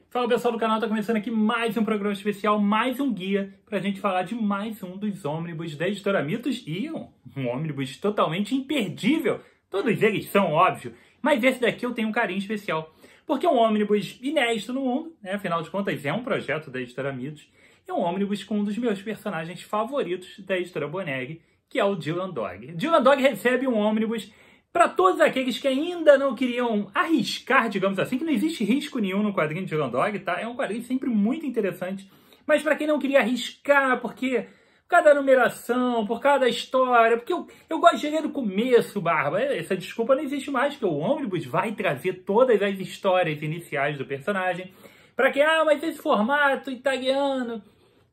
Fala pessoal do canal, tá começando aqui mais um programa especial, mais um guia pra gente falar de mais um dos ônibus da Editora Mitos e um ônibus totalmente imperdível. Todos eles são, óbvio, mas esse daqui eu tenho um carinho especial, porque é um ônibus inédito no mundo, né? Afinal de contas é um projeto da Editora Mitos, é um ônibus com um dos meus personagens favoritos da Editora Bonegg, que é o Dylan Dog. Dylan Dog recebe um ônibus para todos aqueles que ainda não queriam arriscar, digamos assim, que não existe risco nenhum no quadrinho de Dylan Dog, tá? É um quadrinho sempre muito interessante, mas para quem não queria arriscar, porque por causa da numeração, por causa da história, porque eu gosto de ler do começo, Barba, essa desculpa não existe mais, porque o ônibus vai trazer todas as histórias iniciais do personagem, para quem, mas esse formato italiano,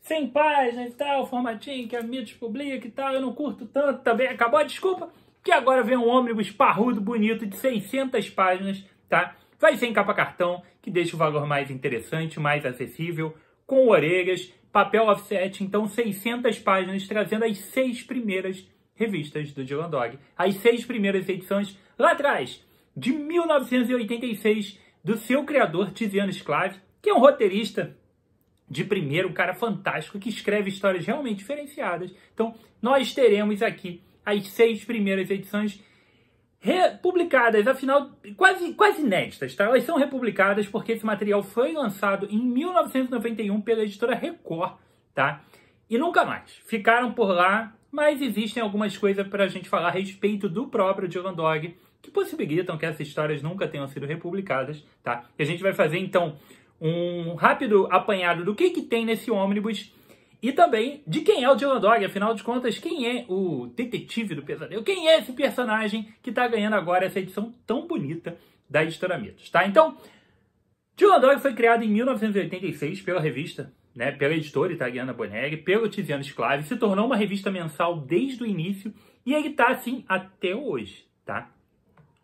100 páginas e tal, formatinho que a Mitos publica e tal, eu não curto tanto também, acabou a desculpa? Que agora vem um ônibus parrudo, bonito, de 600 páginas, tá? Vai ser em capa cartão, que deixa o valor mais interessante, mais acessível, com orelhas, papel offset, então 600 páginas, trazendo as 6 primeiras revistas do Dylan Dog. As 6 primeiras edições, lá atrás, de 1986, do seu criador, Tiziano Sclavi, que é um roteirista de primeiro, um cara fantástico, que escreve histórias realmente diferenciadas. Então, nós teremos aqui as 6 primeiras edições republicadas, afinal, quase inéditas, tá? Elas são republicadas porque esse material foi lançado em 1991 pela editora Record, tá? E nunca mais. Ficaram por lá, mas existem algumas coisas para a gente falar a respeito do próprio Dylan Dog, que possibilitam que essas histórias nunca tenham sido republicadas, tá? E a gente vai fazer, então, um rápido apanhado do que tem nesse ônibus e também de quem é o Dylan Dog, afinal de contas, quem é o detetive do pesadelo? Quem é esse personagem que está ganhando agora essa edição tão bonita da Editora Mitos, tá? Então, Dylan Dog foi criado em 1986 pela revista, né, pela editora italiana Bonegg, pelo Tiziano Sclavi, se tornou uma revista mensal desde o início e ele está assim até hoje, tá?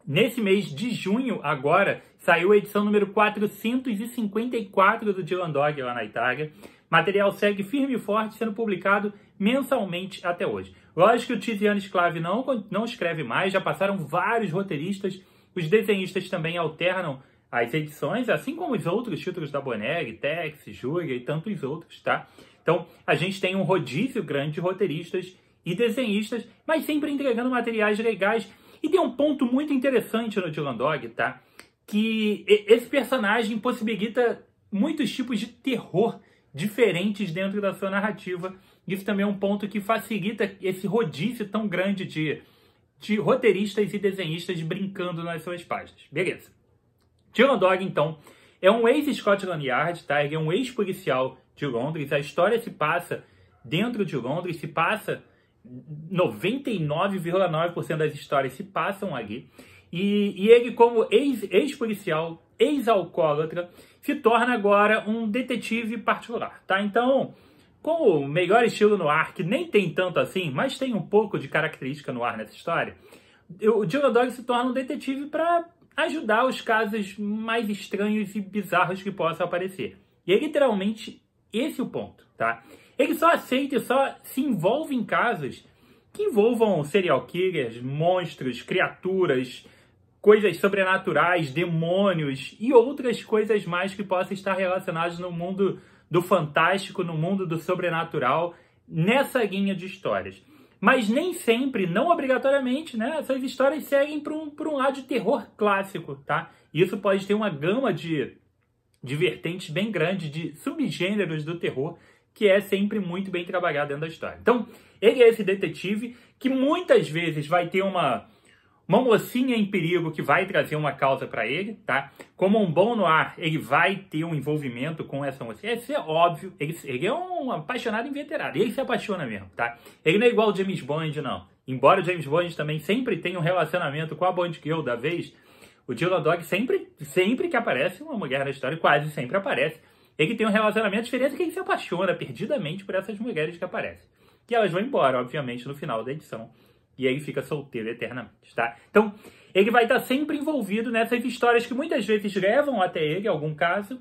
Nesse mês de junho, agora, saiu a edição número 454 do Dylan Dog lá na Itália. Material segue firme e forte, sendo publicado mensalmente até hoje. Lógico que o Tiziano Sclavi não escreve mais, já passaram vários roteiristas, os desenhistas também alternam as edições, assim como os outros títulos da Bonegg, Tex, Júlia e tantos outros, tá? Então, a gente tem um rodízio grande de roteiristas e desenhistas, mas sempre entregando materiais legais. E tem um ponto muito interessante no Dylan Dog, tá? Que esse personagem possibilita muitos tipos de terror diferentes dentro da sua narrativa. Isso também é um ponto que facilita esse rodízio tão grande de roteiristas e desenhistas brincando nas suas páginas. Beleza. Dylan Dog, então, é um ex-Scotland Yard, tá? Ele é um ex-policial de Londres. A história se passa dentro de Londres, se passa 99,9% das histórias se passam ali. E ele, como ex-policial, ex-alcoólatra, se torna agora um detetive particular, tá? Então, com o melhor estilo noir, que nem tem tanto assim, mas tem um pouco de característica noir nessa história, o Dylan Dog se torna um detetive para ajudar os casos mais estranhos e bizarros que possam aparecer. E é literalmente esse o ponto, tá? Ele só aceita e só se envolve em casos que envolvam serial killers, monstros, criaturas, coisas sobrenaturais, demônios e outras coisas mais que possam estar relacionadas no mundo do fantástico, no mundo do sobrenatural, nessa linha de histórias. Mas nem sempre, não obrigatoriamente, né, essas histórias seguem para um lado de terror clássico, tá? Isso pode ter uma gama de vertentes bem grande, de subgêneros do terror, que é sempre muito bem trabalhado dentro da história. Então, ele é esse detetive que muitas vezes vai ter uma mocinha em perigo que vai trazer uma causa para ele, tá? Como um bom noir, ele vai ter um envolvimento com essa mocinha. Isso é óbvio, ele é um apaixonado inveterado, ele se apaixona mesmo, tá? Ele não é igual o James Bond, não. Embora o James Bond também sempre tenha um relacionamento com a Bond Girl da vez, o Dylan Dog sempre que aparece uma mulher na história, quase sempre aparece, ele tem um relacionamento diferente, que ele se apaixona perdidamente por essas mulheres que aparecem. E elas vão embora, obviamente, no final da edição. E ele fica solteiro eternamente, tá? Então, ele vai estar sempre envolvido nessas histórias que muitas vezes levam até ele, em algum caso,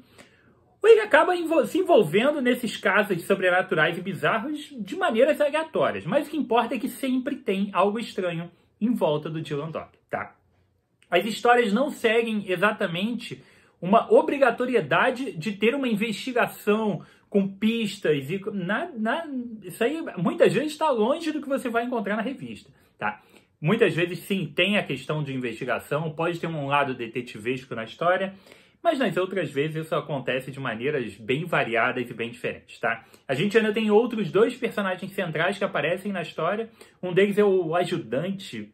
ou ele acaba se envolvendo nesses casos sobrenaturais e bizarros de maneiras aleatórias. Mas o que importa é que sempre tem algo estranho em volta do Dylan Dog, tá? As histórias não seguem exatamente uma obrigatoriedade de ter uma investigação com pistas e isso aí muitas vezes está longe do que você vai encontrar na revista, tá? Muitas vezes sim tem a questão de investigação, pode ter um lado detetivesco na história, mas nas outras vezes isso acontece de maneiras bem variadas e bem diferentes, tá? A gente ainda tem outros dois personagens centrais que aparecem na história. Um deles é o ajudante.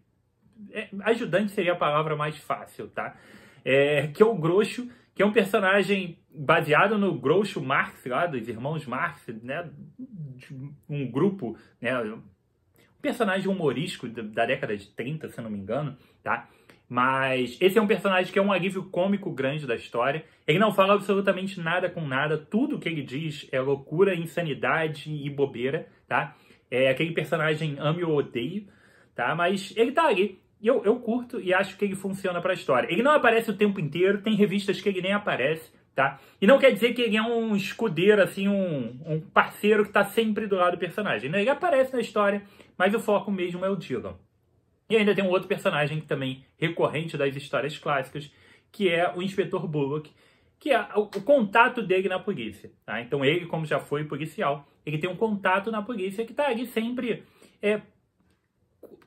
Ajudante seria a palavra mais fácil, tá? Que é o Groucho, que é um personagem baseado no Groucho Marx, lá dos irmãos Marx, né? Um grupo, né? Um personagem humorístico da década de 30, se não me engano, tá? Mas esse é um personagem que é um alívio cômico grande da história. Ele não fala absolutamente nada com nada. Tudo que ele diz é loucura, insanidade e bobeira, tá? É aquele personagem ame ou odeio, tá? Mas ele tá ali. Eu curto e acho que ele funciona pra história. Ele não aparece o tempo inteiro. Tem revistas que ele nem aparece, tá? E não quer dizer que ele é um escudeiro, assim, um parceiro que tá sempre do lado do personagem. Ele aparece na história, mas o foco mesmo é o Dylan. E ainda tem um outro personagem que também recorrente das histórias clássicas, que é o Inspetor Bullock, que é o contato dele na polícia, tá? Então ele, como já foi policial, ele tem um contato na polícia que está ali sempre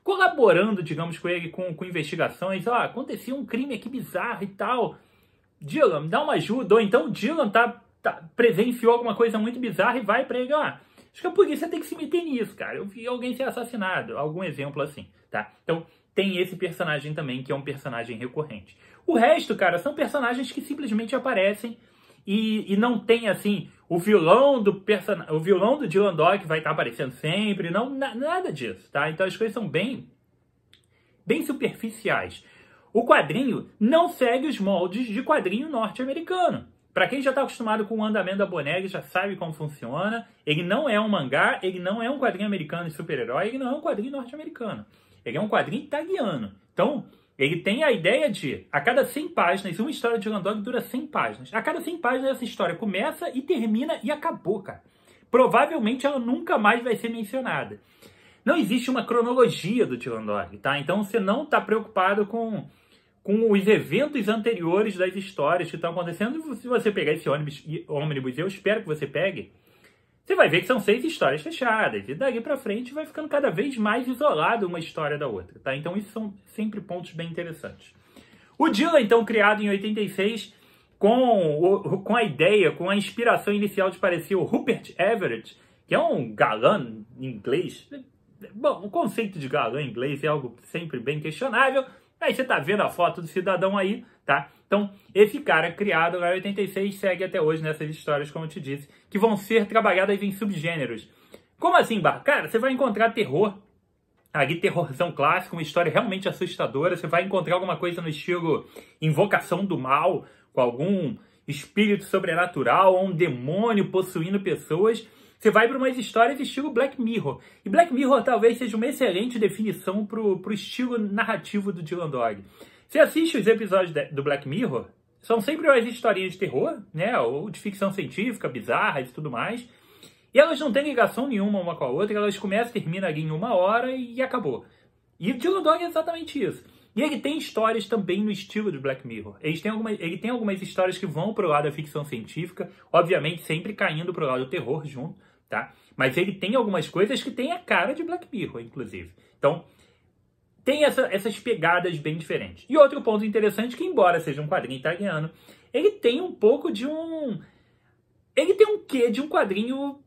colaborando, digamos, com ele, com investigações. Acontecia um crime aqui bizarro e tal. Dylan, dá uma ajuda. Ou então o Dylan presenciou alguma coisa muito bizarra e vai para ele, acho que a polícia tem que se meter nisso, cara. Eu vi alguém ser assassinado. Algum exemplo assim, tá? Então, tem esse personagem também, que é um personagem recorrente. O resto, cara, são personagens que simplesmente aparecem e não tem, assim, o vilão do Dylan Dog vai estar aparecendo sempre. Não, nada disso, tá? Então, as coisas são bem superficiais. O quadrinho não segue os moldes de quadrinho norte-americano. Para quem já está acostumado com o andamento da Bonelli, já sabe como funciona. Ele não é um mangá, ele não é um quadrinho americano de super-herói, ele não é um quadrinho norte-americano. Ele é um quadrinho italiano. Então, ele tem a ideia de, a cada 100 páginas, uma história de Dylan Dog dura 100 páginas. A cada 100 páginas, essa história começa e termina e acabou, cara. Provavelmente ela nunca mais vai ser mencionada. Não existe uma cronologia do Dylan Dog, tá? Então, você não está preocupado com os eventos anteriores das histórias que estão acontecendo. Se você pegar esse ônibus, eu espero que você pegue, você vai ver que são 6 histórias fechadas. E dali pra frente vai ficando cada vez mais isolado uma história da outra, tá? Então isso são sempre pontos bem interessantes. O Dylan, então, criado em 86, com a ideia, com a inspiração inicial de parecer o Rupert Everett, que é um galã inglês. Bom, o conceito de galã inglês é algo sempre bem questionável. Aí você tá vendo a foto do cidadão aí, tá? Então, esse cara criado lá em 86 segue até hoje nessas histórias, como eu te disse, que vão ser trabalhadas em subgêneros. Como assim, Bar? Cara, você vai encontrar terror, ali terrorzão clássico, uma história realmente assustadora. Você vai encontrar alguma coisa no estilo Invocação do Mal, com algum espírito sobrenatural ou um demônio possuindo pessoas. Você vai para umas histórias estilo Black Mirror. E Black Mirror talvez seja uma excelente definição pro estilo narrativo do Dylan Dog. Você assiste os episódios do Black Mirror, são sempre umas historinhas de terror, né? Ou de ficção científica, bizarras e tudo mais. E elas não têm ligação nenhuma uma com a outra, elas começam e terminam ali em 1 hora e acabou. E o Dylan Dog é exatamente isso. E ele tem histórias também no estilo de Black Mirror. Ele tem algumas histórias que vão pro lado da ficção científica, obviamente sempre caindo pro lado do terror junto, tá? Mas ele tem algumas coisas que tem a cara de Black Mirror, inclusive. Então, tem essas pegadas bem diferentes. E outro ponto interessante, que embora seja um quadrinho italiano, ele tem um pouco de ele tem um quê de um quadrinho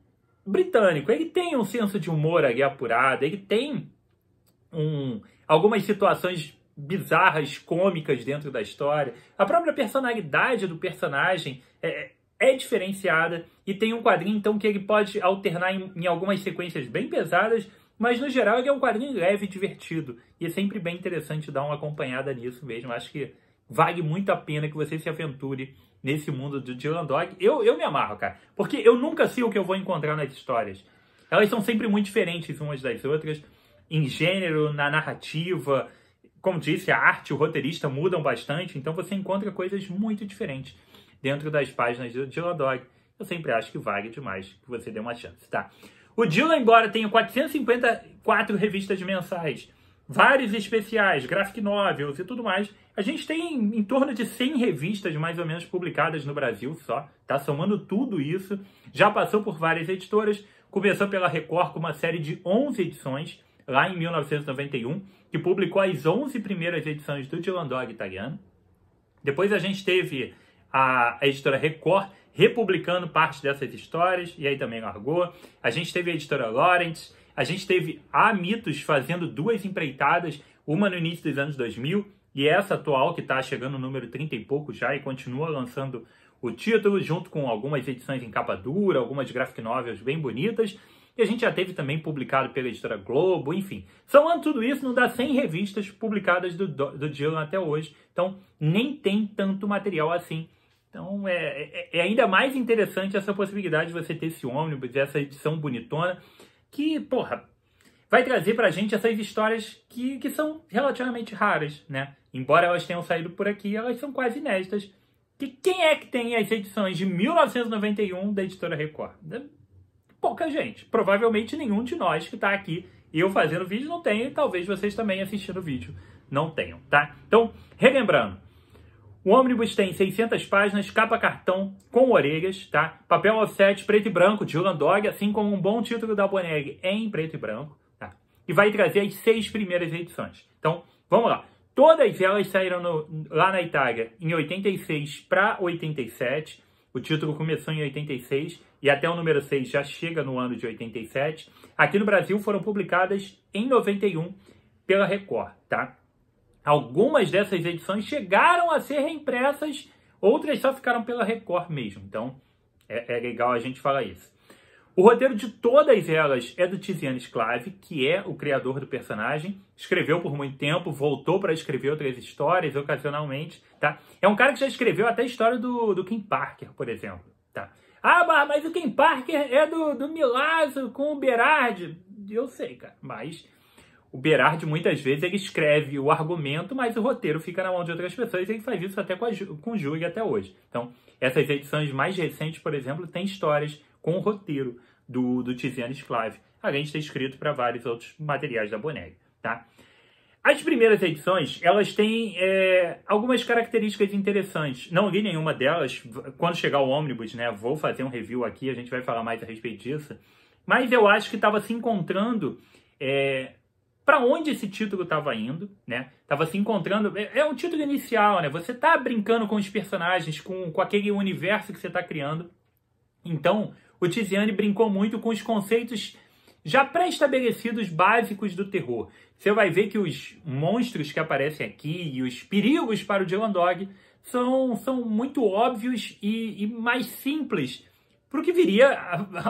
britânico. Ele tem um senso de humor ali apurado, ele tem algumas situações bizarras, cômicas dentro da história. A própria personalidade do personagem é diferenciada e tem um quadrinho, então, que ele pode alternar em algumas sequências bem pesadas, mas, no geral, ele é um quadrinho leve e divertido. E é sempre bem interessante dar uma acompanhada nisso mesmo. Acho que vale muito a pena que você se aventure nesse mundo do Dylan Dog. Eu me amarro, cara, porque eu nunca sei o que eu vou encontrar nas histórias. Elas são sempre muito diferentes umas das outras, em gênero, na narrativa. Como disse, a arte, o roteirista mudam bastante, então você encontra coisas muito diferentes dentro das páginas do Dylan Dog. Eu sempre acho que vale demais que você dê uma chance, tá? O Dylan, embora tenha 454 revistas mensais, vários especiais, graphic novels e tudo mais. A gente tem em torno de 100 revistas mais ou menos publicadas no Brasil só, tá? Somando tudo isso, já passou por várias editoras, começou pela Record com uma série de 11 edições, lá em 1991, que publicou as 11 primeiras edições do Dylan Dog italiano. Depois a gente teve a editora Record republicando parte dessas histórias, e aí também largou. A gente teve a editora Lawrence, a gente teve a Mitos fazendo 2 empreitadas, uma no início dos anos 2000, e essa atual que está chegando no número 30 e pouco já, e continua lançando o título, junto com algumas edições em capa dura, algumas graphic novels bem bonitas, e a gente já teve também publicado pela editora Globo, enfim. Somando tudo isso, não dá 100 revistas publicadas do Dylan até hoje, então nem tem tanto material assim. Então é ainda mais interessante essa possibilidade de você ter esse ônibus, essa edição bonitona, que, porra, vai trazer pra gente essas histórias que são relativamente raras, né? Embora elas tenham saído por aqui, elas são quase inéditas. Quem é que tem as edições de 1991 da editora Record? Pouca gente. Provavelmente nenhum de nós que está aqui, eu fazendo vídeo, não tem, e talvez vocês também assistindo o vídeo não tenham, tá? Então, relembrando, o ônibus tem 600 páginas, capa cartão com orelhas, tá? Papel offset preto e branco, Dylan Dog, assim como um bom título da Boneg em preto e branco, tá? E vai trazer as 6 primeiras edições. Então, vamos lá. Todas elas saíram lá na Itália em 86 para 87. O título começou em 86 e até o número 6 já chega no ano de 87. Aqui no Brasil foram publicadas em 91 pela Record, tá? Algumas dessas edições chegaram a ser reimpressas, outras só ficaram pela Record mesmo. Então, é legal a gente falar isso. O roteiro de todas elas é do Tiziano Sclavi, que é o criador do personagem. Escreveu por muito tempo, voltou para escrever outras histórias ocasionalmente, tá? É um cara que já escreveu até a história do Kim Parker, por exemplo, tá? Ah, mas o Kim Parker é do Milazzo com o Berardi. Eu sei, cara, mas o Berardi muitas vezes ele escreve o argumento, mas o roteiro fica na mão de outras pessoas e ele faz isso até com o Júlio até hoje. Então, essas edições mais recentes, por exemplo, têm histórias com o roteiro do Tiziano Sclavi, além de ter escrito para vários outros materiais da Boneg, tá? As primeiras edições, elas têm algumas características interessantes. Não li nenhuma delas. Quando chegar o ônibus, né, vou fazer um review aqui, a gente vai falar mais a respeito disso. Mas eu acho que estava se encontrando para onde esse título estava indo, né? Estava se encontrando... É um título inicial, né? Você está brincando com os personagens, com aquele universo que você está criando. Então, o Tiziano brincou muito com os conceitos já pré-estabelecidos básicos do terror. Você vai ver que os monstros que aparecem aqui e os perigos para o Dylan Dog são muito óbvios e mais simples para o que viria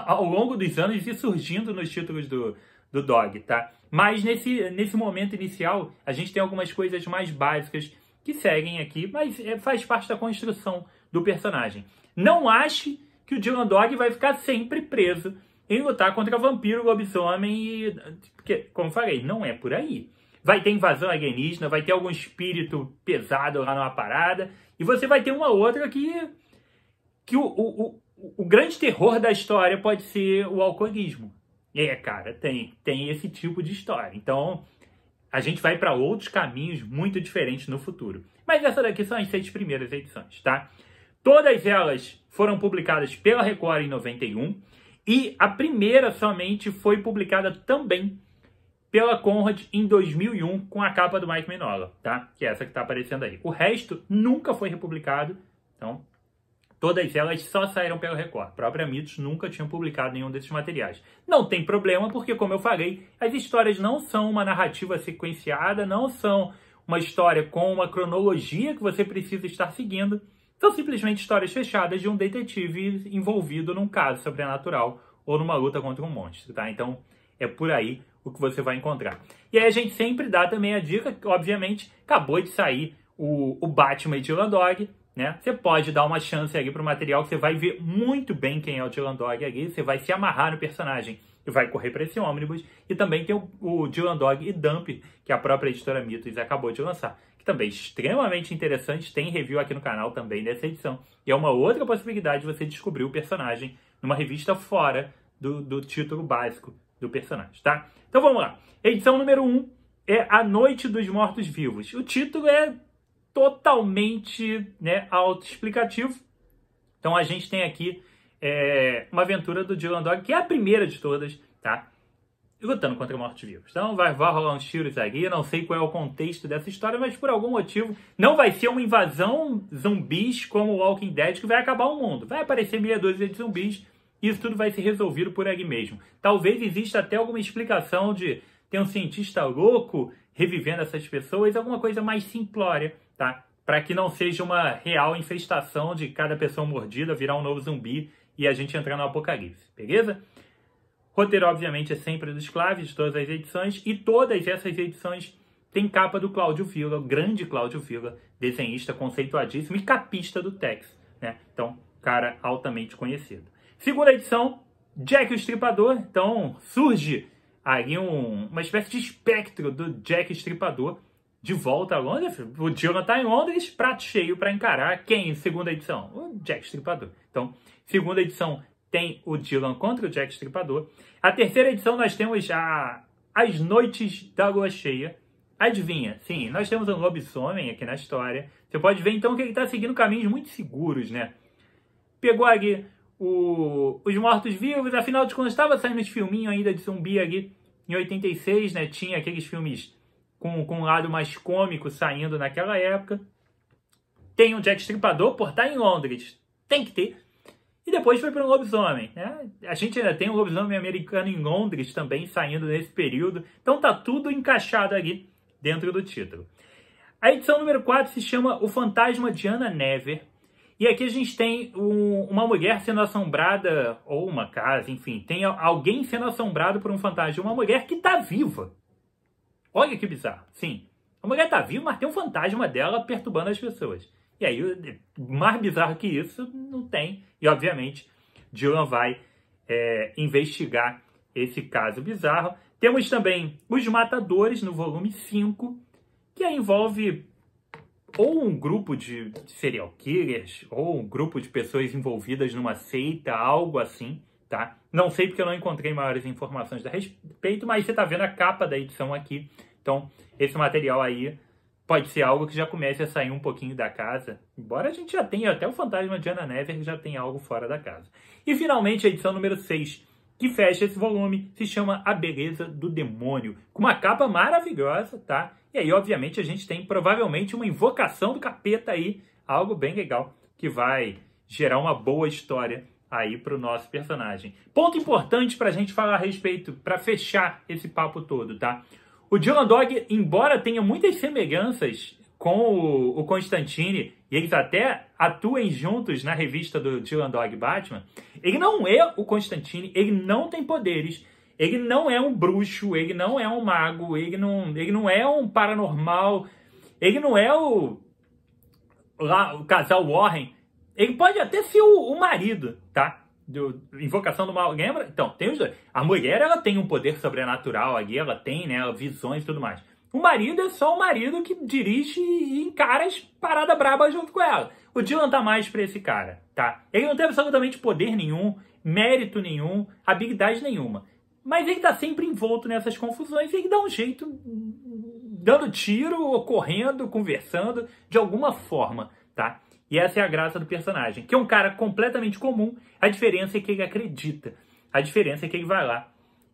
ao longo dos anos e surgindo nos títulos do Dog, tá? Mas nesse momento inicial, a gente tem algumas coisas mais básicas que seguem aqui, mas faz parte da construção do personagem. Não ache que o Dylan Dog vai ficar sempre preso em lutar contra vampiro, lobisomem porque, como eu falei, não é por aí. Vai ter invasão alienígena, vai ter algum espírito pesado lá numa parada, e você vai ter uma outra que o grande terror da história pode ser o alcoolismo. Cara, tem esse tipo de história. Então, a gente vai para outros caminhos muito diferentes no futuro. Mas essa daqui são as 6 primeiras edições, tá? Todas elas foram publicadas pela Record em 91 e a primeira somente foi publicada também pela Conrad em 2001 com a capa do Mike Mignola, tá? Que é essa que está aparecendo aí. O resto nunca foi republicado, então todas elas só saíram pela Record. A própria Mitos nunca tinha publicado nenhum desses materiais. Não tem problema porque, como eu falei, as histórias não são uma narrativa sequenciada, não são uma história com uma cronologia que você precisa estar seguindo. São simplesmente histórias fechadas de um detetive envolvido num caso sobrenatural ou numa luta contra um monstro, tá? Então, é por aí o que você vai encontrar. E aí a gente sempre dá também a dica, que obviamente acabou de sair o Batman e Dylan Dog, né? Você pode dar uma chance ali pro material que você vai ver muito bem quem é o Dylan Dog ali, você vai se amarrar no personagem e vai correr para esse ônibus. E também tem o Dylan Dog e Dump, que a própria editora Mitos acabou de lançar, que também é extremamente interessante, tem review aqui no canal também dessa edição. E é uma outra possibilidade de você descobrir o personagem numa revista fora do título básico do personagem, tá? Então vamos lá. Edição número 1 é A Noite dos Mortos-Vivos. O título é totalmente, né, autoexplicativo. Então a gente tem aqui uma aventura do Dylan Dog, que é a primeira de todas, tá? Lutando contra mortos-vivos. Então vai rolar uns tiros aqui, não sei qual é o contexto dessa história, mas por algum motivo não vai ser uma invasão zumbis como o Walking Dead que vai acabar o mundo. Vai aparecer meia dúzia de zumbis e isso tudo vai ser resolvido por ali mesmo. Talvez exista até alguma explicação de ter um cientista louco revivendo essas pessoas, alguma coisa mais simplória, tá? Para que não seja uma real infestação de cada pessoa mordida virar um novo zumbi e a gente entrar no apocalipse, beleza? Roteiro, obviamente, é sempre dos Claves, de todas as edições, e todas essas edições têm capa do Cláudio Villa, o grande Cláudio Villa, desenhista conceituadíssimo e capista do Tex, né? Então, cara altamente conhecido. Segunda edição, Jack o Estripador. Então, surge aí uma espécie de espectro do Jack Estripador de volta a Londres. O Dylan tá em Londres, prato cheio para encarar quem em segunda edição? O Jack Estripador. Então, segunda edição tem o Dylan contra o Jack Estripador. A terceira edição nós temos As Noites da Lua Cheia. Adivinha? Sim, nós temos um lobisomem aqui na história. Você pode ver então que ele está seguindo caminhos muito seguros, né? Pegou aqui os mortos-vivos, afinal de contas estava saindo esse filminho ainda de zumbi ali em 86, né? Tinha aqueles filmes com um lado mais cômico saindo naquela época. Tem o Jack Estripador, por estar em Londres, tem que ter. E depois foi para um lobisomem, né? A gente ainda tem um lobisomem americano em Londres também saindo nesse período. Então tá tudo encaixado ali dentro do título. A edição número 4 se chama O Fantasma de Anna Never. E aqui a gente tem uma mulher sendo assombrada, ou uma casa, enfim. Tem alguém sendo assombrado por um fantasma de uma mulher que tá viva. Olha que bizarro. Sim, a mulher tá viva, mas tem um fantasma dela perturbando as pessoas. E aí, mais bizarro que isso, não tem. E, obviamente, Dylan vai investigar esse caso bizarro. Temos também Os Matadores, no volume 5, que aí envolve ou um grupo de serial killers, ou um grupo de pessoas envolvidas numa seita, algo assim, tá? Não sei porque eu não encontrei maiores informações a respeito, mas você tá vendo a capa da edição aqui. Então, esse material aí pode ser algo que já comece a sair um pouquinho da casa, embora a gente já tenha até o Fantasma de Anna Never, que já tem algo fora da casa. E finalmente a edição número 6, que fecha esse volume, se chama A Beleza do Demônio, com uma capa maravilhosa, tá? E aí, obviamente, a gente tem provavelmente uma invocação do capeta aí, algo bem legal, que vai gerar uma boa história aí pro nosso personagem. Ponto importante pra gente falar a respeito, pra fechar esse papo todo, tá? O Dylan Dog, embora tenha muitas semelhanças com o Constantine, e eles até atuem juntos na revista do Dylan Dog Batman, ele não é o Constantine, ele não tem poderes, ele não é um bruxo, ele não é um mago, ele não é um paranormal, ele não é o casal Warren, ele pode até ser o marido, tá? Invocação do Mal, lembra? Então, tem os dois. A mulher, ela tem um poder sobrenatural ali, ela tem, né, visões e tudo mais. O marido é só o marido que dirige e encara as paradas brabas junto com ela. O Dylan tá mais pra esse cara, tá? Ele não tem absolutamente poder nenhum, mérito nenhum, habilidade nenhuma. Mas ele tá sempre envolto nessas confusões e ele dá um jeito, dando tiro, ou correndo, conversando, de alguma forma, tá? E essa é a graça do personagem, que é um cara completamente comum. A diferença é que ele acredita. A diferença é que ele vai lá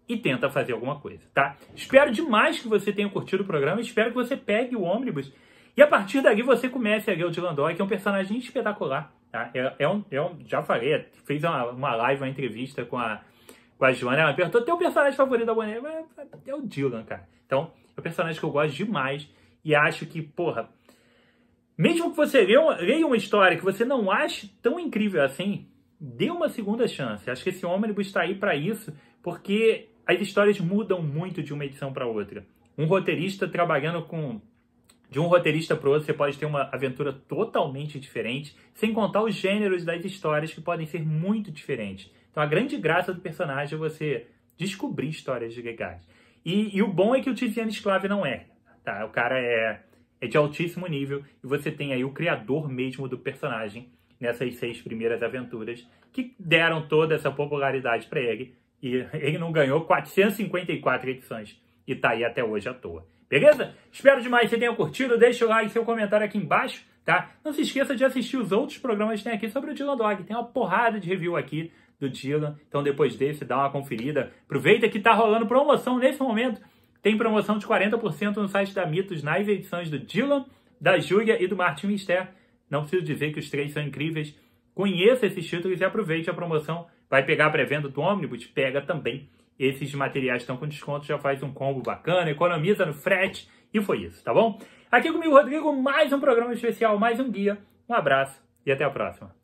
e tenta fazer alguma coisa, tá? Espero demais que você tenha curtido o programa. Espero que você pegue o ônibus e a partir dali você comece a ver o Dylan Dog, que é um personagem espetacular, tá? Já falei, fez uma live, uma entrevista com a Joana. Ela perguntou, teu personagem favorito da Bonnie? É o Dylan, cara. Então, é um personagem que eu gosto demais e acho que, porra, mesmo que você leia uma história que você não ache tão incrível assim, dê uma segunda chance. Acho que esse ônibus está aí para isso, porque as histórias mudam muito de uma edição para outra. Um roteirista trabalhando de um roteirista para outro, você pode ter uma aventura totalmente diferente, sem contar os gêneros das histórias que podem ser muito diferentes. Então a grande graça do personagem é você descobrir histórias legais. E o bom é que o Tiziano Sclave não é, tá? O cara é de altíssimo nível, e você tem aí o criador mesmo do personagem nessas 6 primeiras aventuras, que deram toda essa popularidade para ele, e ele não ganhou 454 edições, e tá aí até hoje à toa. Beleza? Espero demais que você tenha curtido. Deixa o like e seu comentário aqui embaixo, tá? Não se esqueça de assistir os outros programas que tem aqui sobre o Dylan Dog. Tem uma porrada de review aqui do Dylan. Então depois desse, dá uma conferida. Aproveita que tá rolando promoção nesse momento. Tem promoção de 40% no site da Mitos nas edições do Dylan, da Júlia e do Martin Mister. Não preciso dizer que os três são incríveis. Conheça esses títulos e aproveite a promoção. Vai pegar a pré-venda do Omnibus? Pega também. Esses materiais estão com desconto, já faz um combo bacana, economiza no frete. E foi isso, tá bom? Aqui comigo, Rodrigo, mais um programa especial, mais um guia. Um abraço e até a próxima.